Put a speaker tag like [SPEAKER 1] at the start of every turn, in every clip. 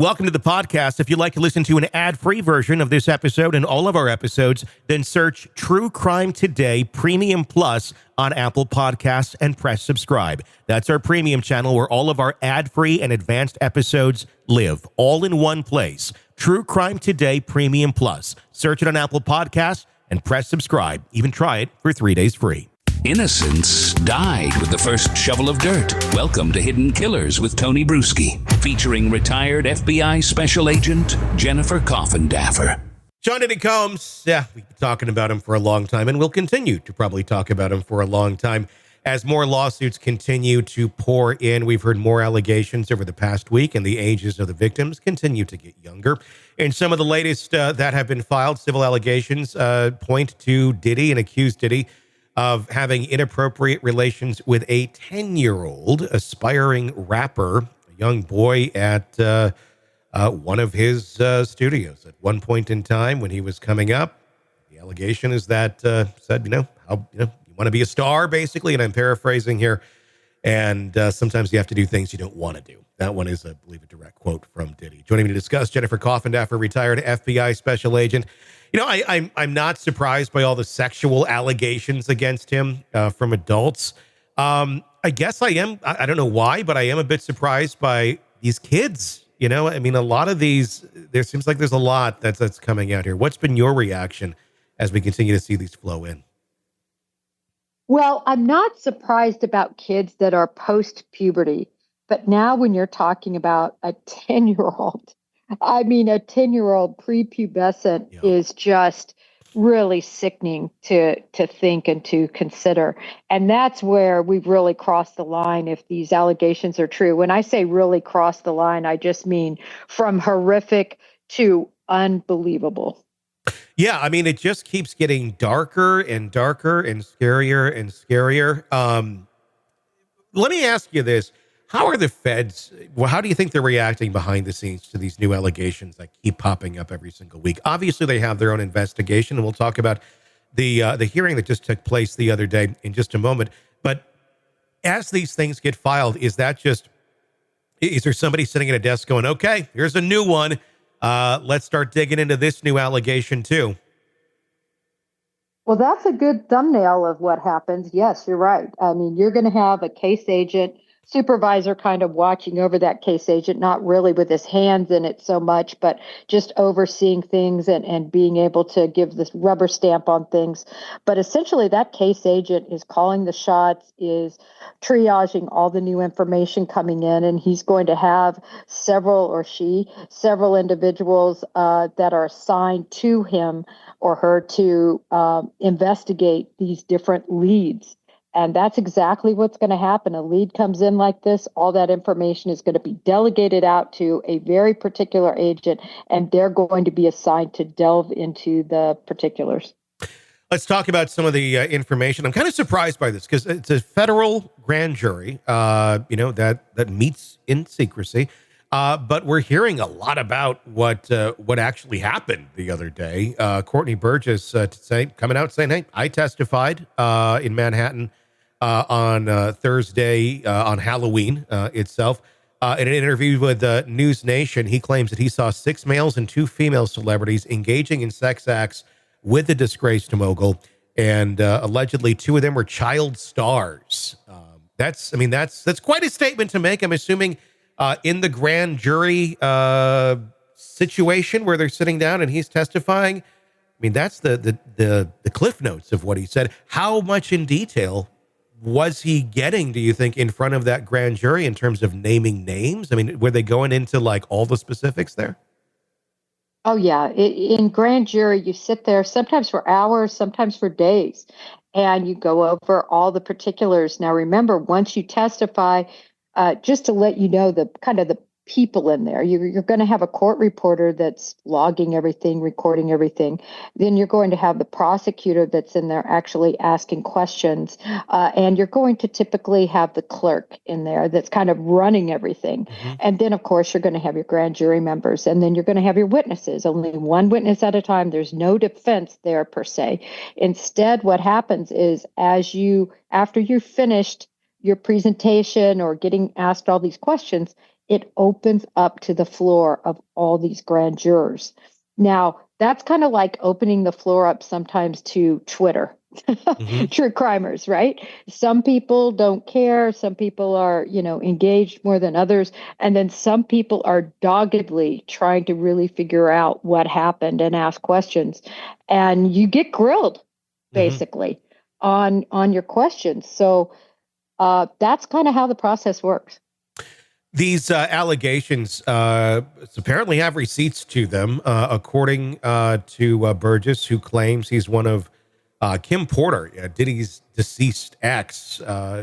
[SPEAKER 1] Welcome to the podcast. If you'd like to listen to an ad-free version of this episode and all of our episodes, then search True Crime Today Premium Plus on Apple Podcasts and press subscribe. That's our premium channel where all of our ad-free and advanced episodes live, all in one place. True Crime Today Premium Plus. Search it on Apple Podcasts and press subscribe. Even try it for 3 days free.
[SPEAKER 2] Innocence died with the first shovel of dirt. Welcome to Hidden Killers with Tony Bruschi, featuring retired FBI Special Agent Jennifer Coffindaffer.
[SPEAKER 1] John Diddy Combs, we've been talking about him for a long time, and we'll continue to probably talk about him for a long time. As more lawsuits continue to pour in, we've heard more allegations over the past week, and the ages of the victims continue to get younger. And some of the latest that have been filed, civil allegations, point to Diddy and accuse Diddy of having inappropriate relations with a 10-year-old aspiring rapper, a young boy at one of his studios at one point in time when he was coming up. The allegation is that said, you want to be a star, basically, and I'm paraphrasing here. And sometimes you have to do things you don't want to do. That one is, I believe, a direct quote from Diddy. Joining me to discuss, Jennifer Coffindaffer, retired FBI Special Agent. I'm not surprised by all the sexual allegations against him from adults. I guess I am. I don't know why, but I am a bit surprised by these kids. A lot of these, there seems like there's a lot that's coming out here. What's been your reaction as we continue to see these flow in?
[SPEAKER 3] Well, I'm not surprised about kids that are post-puberty, but now when you're talking about a 10-year-old, a 10-year-old prepubescent is just really sickening to think and to consider. And that's where we've really crossed the line if these allegations are true. When I say really crossed the line, I just mean from horrific to unbelievable.
[SPEAKER 1] Yeah, it just keeps getting darker and darker and scarier and scarier. Let me ask you this. How are the feds, how do you think they're reacting behind the scenes to these new allegations that keep popping up every single week? Obviously, they have their own investigation, and we'll talk about the hearing that just took place the other day in just a moment. But as these things get filed, is there somebody sitting at a desk going, okay, here's a new one. Let's start digging into this new allegation too?
[SPEAKER 3] Well, that's a good thumbnail of what happens. Yes, you're right. You're going to have a case agent supervisor kind of watching over that case agent, not really with his hands in it so much, but just overseeing things and being able to give this rubber stamp on things. But essentially that case agent is calling the shots, is triaging all the new information coming in, and he's going to have several individuals that are assigned to him or her to investigate these different leads. And that's exactly what's going to happen. A lead comes in like this, all that information is going to be delegated out to a very particular agent, and they're going to be assigned to delve into the particulars.
[SPEAKER 1] Let's talk about some of the information. I'm kind of surprised by this because it's a federal grand jury, that meets in secrecy. But we're hearing a lot about what actually happened the other day. Courtney Burgess coming out saying, hey, I testified in Manhattan on Thursday on Halloween itself. In an interview with News Nation, he claims that he saw 6 males and 2 female celebrities engaging in sex acts with the disgraced mogul, and allegedly 2 of them were child stars. That's quite a statement to make. I'm assuming in the grand jury situation where they're sitting down and he's testifying. That's the cliff notes of what he said. How much in detail was he getting, do you think, in front of that grand jury in terms of naming names? Were they going into like all the specifics there?
[SPEAKER 3] Oh, yeah. In grand jury, you sit there sometimes for hours, sometimes for days, and you go over all the particulars. Now, remember, once you testify, just to let you know the kind of the people in there. You're going to have a court reporter that's logging everything, recording everything. Then you're going to have the prosecutor that's in there actually asking questions. And you're going to typically have the clerk in there that's kind of running everything. Mm-hmm. And then, of course, you're going to have your grand jury members. And then you're going to have your witnesses. Only one witness at a time. There's no defense there per se. Instead, what happens is after you've finished your presentation or getting asked all these questions, it opens up to the floor of all these grand jurors. Now, that's kind of like opening the floor up sometimes to Twitter.
[SPEAKER 1] Mm-hmm.
[SPEAKER 3] True crimers, right? Some people don't care. Some people are, engaged more than others. And then some people are doggedly trying to really figure out what happened and ask questions. And you get grilled,
[SPEAKER 1] Mm-hmm.
[SPEAKER 3] basically, on your questions. So that's kind of how the process works.
[SPEAKER 1] These allegations apparently have receipts to them, according to Burgess, who claims he's one of Kim Porter, Diddy's deceased ex,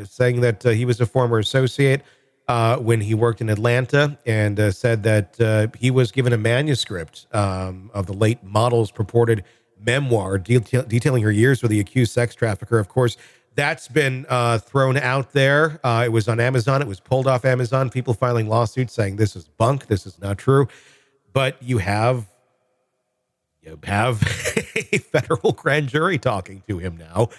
[SPEAKER 1] saying that he was a former associate when he worked in Atlanta, and said that he was given a manuscript of the late model's purported memoir detailing her years with the accused sex trafficker. Of course, that's been thrown out there. It was on Amazon. It was pulled off Amazon. People filing lawsuits saying this is bunk. This is not true. But you have a federal grand jury talking to him now.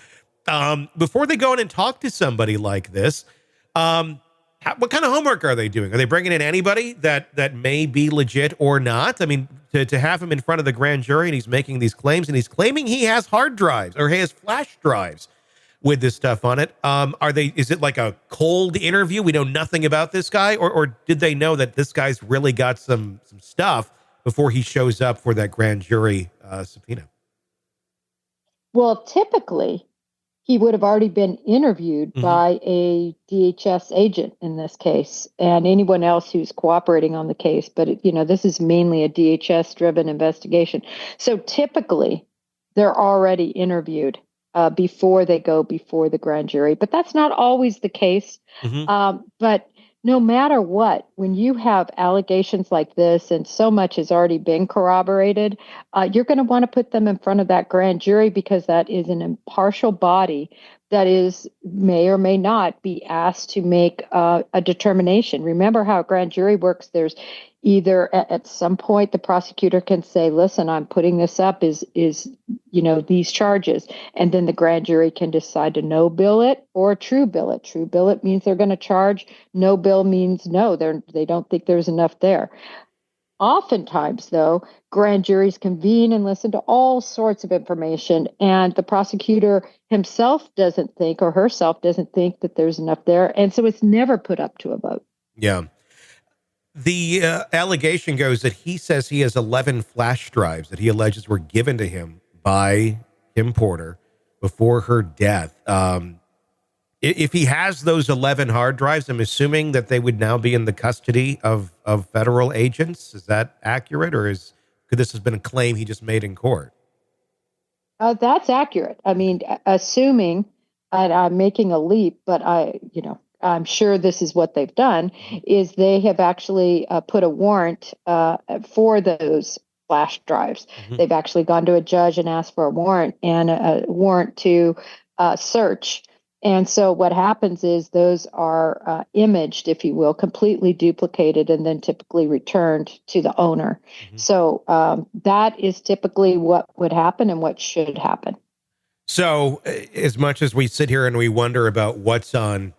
[SPEAKER 1] Before they go in and talk to somebody like this, what kind of homework are they doing? Are they bringing in anybody that may be legit or not? I mean, to have him in front of the grand jury and he's making these claims and he's claiming he has hard drives or he has flash drives with this stuff on it. Is it like a cold interview? We know nothing about this guy, or did they know that this guy's really got some stuff before he shows up for that grand jury subpoena?
[SPEAKER 3] Well, typically, he would have already been interviewed by a DHS agent in this case, and anyone else who's cooperating on the case. But, this is mainly a DHS-driven investigation. So typically, they're already interviewed before they go before the grand jury. But that's not always the case. But no matter what, when you have allegations like this and so much has already been corroborated, you're going to want to put them in front of that grand jury because that is an impartial body that may or may not be asked to make a determination. Remember how a grand jury works. There's either at some point the prosecutor can say, listen, I'm putting this up is these charges. And then the grand jury can decide to no bill it or true bill it. True bill it means they're going to charge. No bill means no, they don't think there's enough there. Oftentimes, though, grand juries convene and listen to all sorts of information, and the prosecutor himself doesn't think or herself doesn't think that there's enough there. And so it's never put up to a vote.
[SPEAKER 1] Yeah. The allegation goes that he says he has 11 flash drives that he alleges were given to him by Kim Porter before her death. If he has those 11 hard drives, I'm assuming that they would now be in the custody of federal agents. Is that accurate, or could this have been a claim he just made in court?
[SPEAKER 3] That's accurate. I mean, assuming, and I'm making a leap, but I'm sure this is what they've done, is they have actually put a warrant for those flash drives. They've actually gone to a judge and asked for a warrant and a warrant to search. And so what happens is those are imaged, if you will, completely duplicated and then typically returned to the owner. So that is typically what would happen and what should happen.
[SPEAKER 1] So as much as we sit here and we wonder about what's on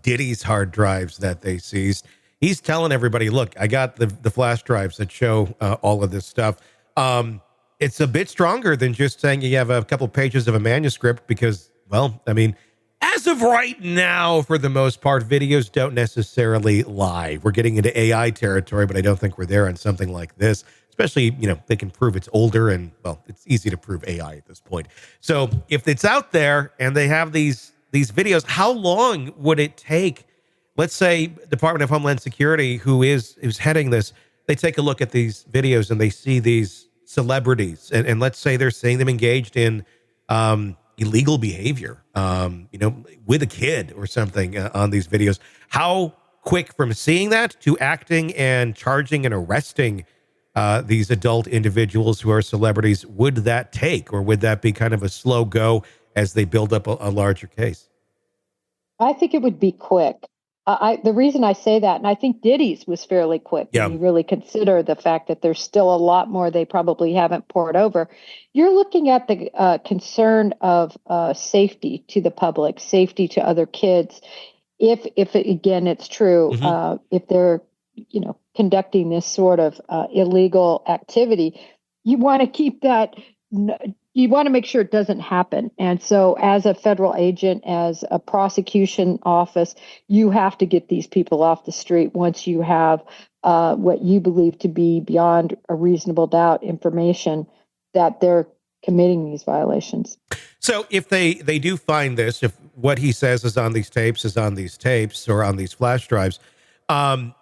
[SPEAKER 1] Diddy's hard drives that they seized, he's telling everybody, look, I got the flash drives that show all of this stuff. It's a bit stronger than just saying you have a couple pages of a manuscript because, well, I mean, as of right now, for the most part, videos don't necessarily lie. We're getting into AI territory, but I don't think we're there on something like this. Especially, they can prove it's older and, well, it's easy to prove AI at this point. So if it's out there and they have these videos, how long would it take? Let's say Department of Homeland Security, who's heading this, they take a look at these videos and they see these celebrities, and let's say they're seeing them engaged in illegal behavior, with a kid or something on these videos. How quick from seeing that to acting and charging and arresting these adult individuals who are celebrities would that take, or would that be kind of a slow go as they build up a larger case?
[SPEAKER 3] I think it would be quick. The reason I say that, and I think Diddy's was fairly quick when you really consider the fact that there's still a lot more they probably haven't poured over. You're looking at the concern of safety to the public, safety to other kids. If again, it's true, if they're conducting this sort of illegal activity, you want to keep that. You want to make sure it doesn't happen. And so, as a federal agent, as a prosecution office, you have to get these people off the street once you have what you believe to be beyond a reasonable doubt information that they're committing these violations.
[SPEAKER 1] So if they do find this, if what he says is on these tapes or on these flash drives, um,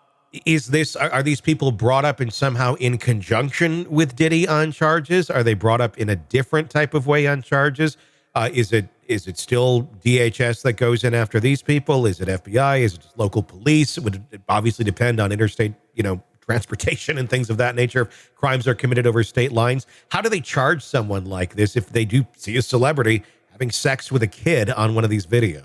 [SPEAKER 1] are these people brought up in somehow in conjunction with Diddy on charges? Are they brought up in a different type of way on charges? Is it still DHS that goes in after these people? Is it FBI? Is it just local police? It would obviously depend on interstate, transportation and things of that nature. If crimes are committed over state lines, how do they charge someone like this if they do see a celebrity having sex with a kid on one of these videos?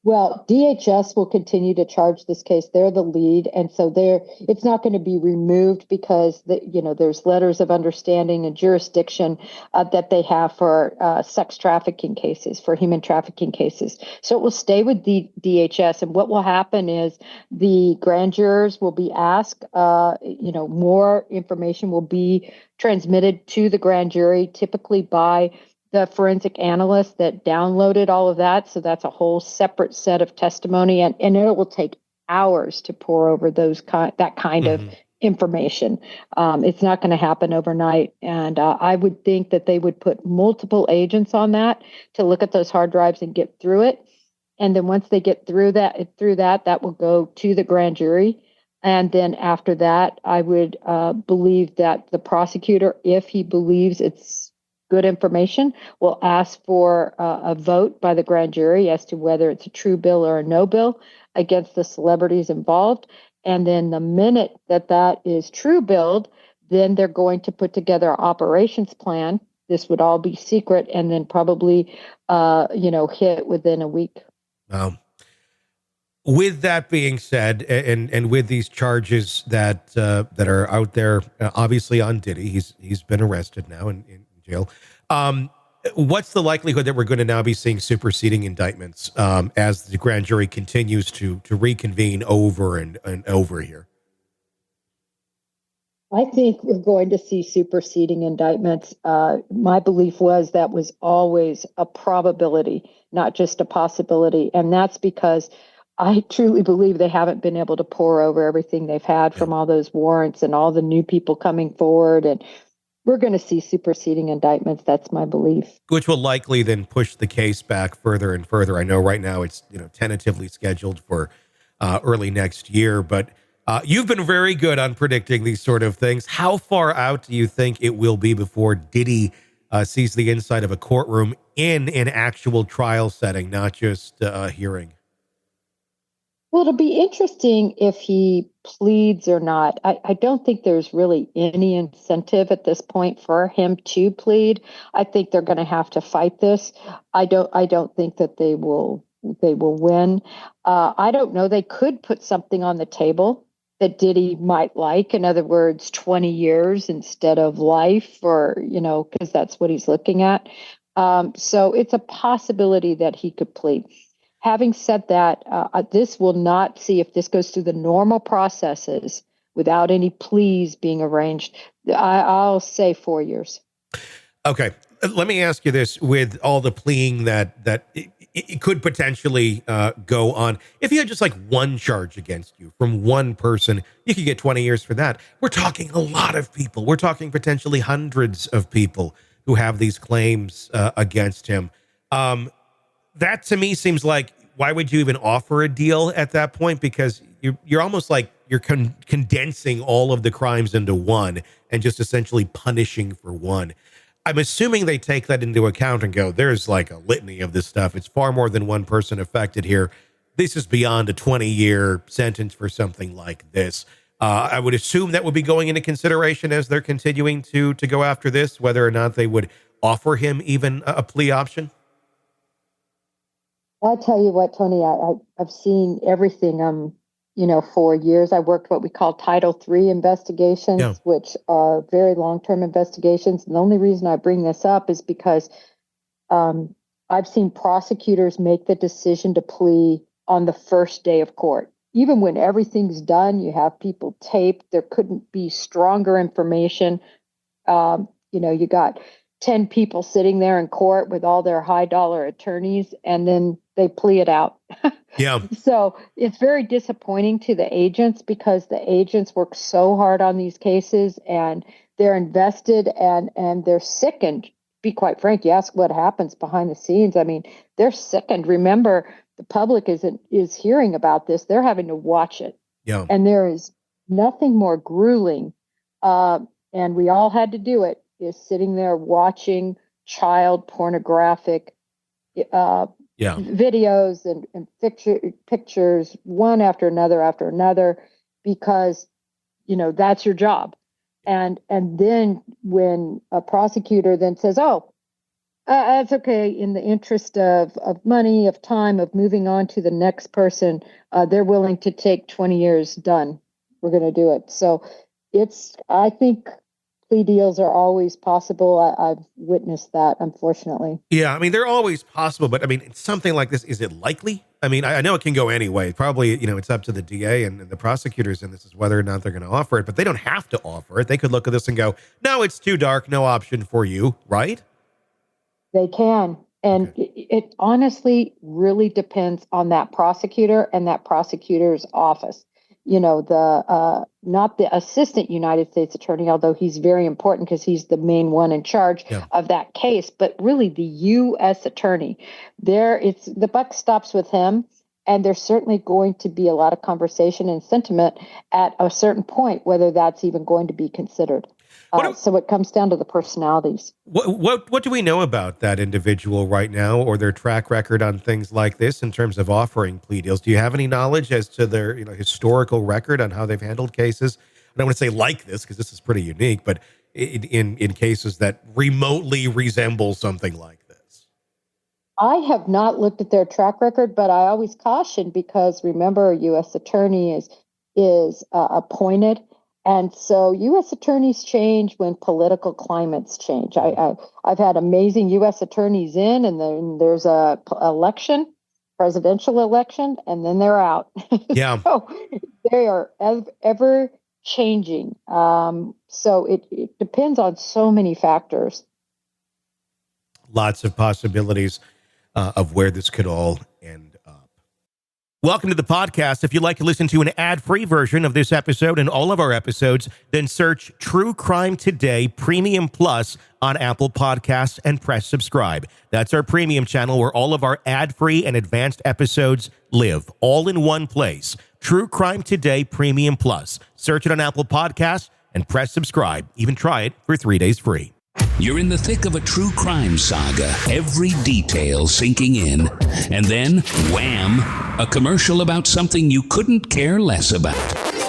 [SPEAKER 3] Well, DHS will continue to charge this case. They're the lead, and so it's not going to be removed because there's letters of understanding and jurisdiction that they have for sex trafficking cases, for human trafficking cases. So it will stay with the DHS, and what will happen is the grand jurors will be asked. More information will be transmitted to the grand jury, typically by the forensic analyst that downloaded all of that. So that's a whole separate set of testimony, and it will take hours to pour over that kind of information. It's not going to happen overnight. And I would think that they would put multiple agents on that to look at those hard drives and get through it. And then once they get through that will go to the grand jury. And then after that, I would believe that the prosecutor, if he believes it's good information, will ask for a vote by the grand jury as to whether it's a true bill or a no bill against the celebrities involved. And then the minute that is true billed, then they're going to put together an operations plan. This would all be secret, and then probably, hit within a week.
[SPEAKER 1] With that being said, and with these charges that are out there, obviously on Diddy, he's been arrested now and in jail. What's the likelihood that we're going to now be seeing superseding indictments as the grand jury continues to reconvene over and over here?
[SPEAKER 3] I think we're going to see superseding indictments. My belief was that was always a probability, not just a possibility. And that's because I truly believe they haven't been able to pour over everything they've had from all those warrants and all the new people coming forward. And we're going to see superseding indictments. That's my belief.
[SPEAKER 1] Which will likely then push the case back further and further. I know right now it's tentatively scheduled for early next year, but you've been very good on predicting these sort of things. How far out do you think it will be before Diddy sees the inside of a courtroom in an actual trial setting, not just a hearing?
[SPEAKER 3] Well, it'll be interesting if he pleads or not. I don't think there's really any incentive at this point for him to plead. I think they're going to have to fight this. I don't think that they will win. I don't know. They could put something on the table that Diddy might like. In other words, 20 years instead of life, or because that's what he's looking at. So it's a possibility that he could plead. Having said that, this will not see if this goes through the normal processes without any pleas being arranged. I'll say 4 years.
[SPEAKER 1] Okay. Let me ask you this: with all the pleading that it could potentially go on, if you had just like one charge against you from one person, you could get 20 years for that. We're talking a lot of people. We're talking potentially hundreds of people who have these claims against him. That to me seems like, why would you even offer a deal at that point? Because you're almost like you're condensing all of the crimes into one and just essentially punishing for one. I'm assuming they take that into account and go, there's like a litany of this stuff. It's far more than one person affected here. This is beyond a 20-year sentence for something like this. I would assume that would be going into consideration as they're continuing to go after this, whether or not they would offer him even a plea option.
[SPEAKER 3] I'll tell you what, Tony, I've seen everything. For years, I worked what we call Title III investigations, which are very long-term investigations. And the only reason I bring this up is because I've seen prosecutors make the decision to plea on the first day of court. even when everything's done, you have people taped. There couldn't be stronger information. You got 10 people sitting there in court with all their high dollar attorneys, and then they plea it out.
[SPEAKER 1] Yeah.
[SPEAKER 3] So it's very disappointing to the agents, because the agents work so hard on these cases, and they're invested, and they're sickened. Be quite frank, you ask what happens behind the scenes. I mean, they're sickened. Remember, the public is hearing about this. They're having to watch it.
[SPEAKER 1] Yeah.
[SPEAKER 3] And there is nothing more grueling, and we all had to do it, is sitting there watching child pornographic videos and pictures, one after another, because, that's your job. And then when a prosecutor then says, that's okay, in the interest of money, of time, of moving on to the next person, they're willing to take 20 years, done. We're going to do it. So I think plea deals are always possible. I've witnessed that, unfortunately.
[SPEAKER 1] Yeah, I mean, they're always possible, but I mean, something like this, is it likely? I mean, I know it can go any way. Probably, it's up to the DA and the prosecutors, and this is whether or not they're going to offer it, but they don't have to offer it. They could look at this and go, no, it's too dark, no option for you, right?
[SPEAKER 3] They can. And it honestly really depends on that prosecutor and that prosecutor's office. Not the assistant United States attorney, although he's very important because he's the main one in charge of that case, but really the U.S. attorney. The buck stops with him, and there's certainly going to be a lot of conversation and sentiment at a certain point, whether that's even going to be considered. So it comes down to the personalities.
[SPEAKER 1] What do we know about that individual right now, or their track record on things like this in terms of offering plea deals? Do you have any knowledge as to their historical record on how they've handled cases? I don't want to say like this, because this is pretty unique, but in cases that remotely resemble something like this.
[SPEAKER 3] I have not looked at their track record, but I always caution, because remember, a U.S. attorney is appointed. And so U.S. attorneys change when political climates change. I've had amazing U.S. attorneys in, and then there's a presidential election, and then they're out.
[SPEAKER 1] Yeah.
[SPEAKER 3] So they are ever changing. So it depends on so many factors.
[SPEAKER 1] Lots of possibilities of where this could all end up. Welcome to the podcast. If you'd like to listen to an ad-free version of this episode and all of our episodes, then search True Crime Today Premium Plus on Apple Podcasts and press subscribe. That's our premium channel where all of our ad-free and advanced episodes live, all in one place. True Crime Today Premium Plus. Search it on Apple Podcasts and press subscribe. Even try it for 3 days free.
[SPEAKER 2] You're in the thick of a true crime saga, every detail sinking in, and then, wham, a commercial about something you couldn't care less about.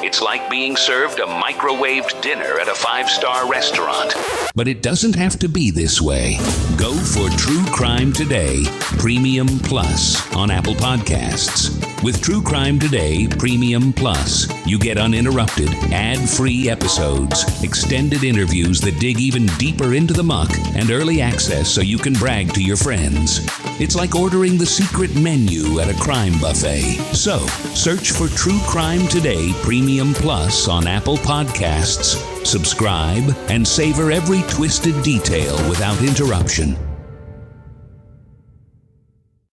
[SPEAKER 2] It's like being served a microwaved dinner at a 5-star restaurant. But it doesn't have to be this way. Go for True Crime Today Premium Plus on Apple Podcasts. With True Crime Today Premium Plus, you get uninterrupted, ad-free episodes, extended interviews that dig even deeper into the muck, and early access so you can brag to your friends. It's like ordering the secret menu at a crime buffet. So, search for True Crime Today Premium Plus on Apple Podcasts, subscribe, and savor every twisted detail without interruption.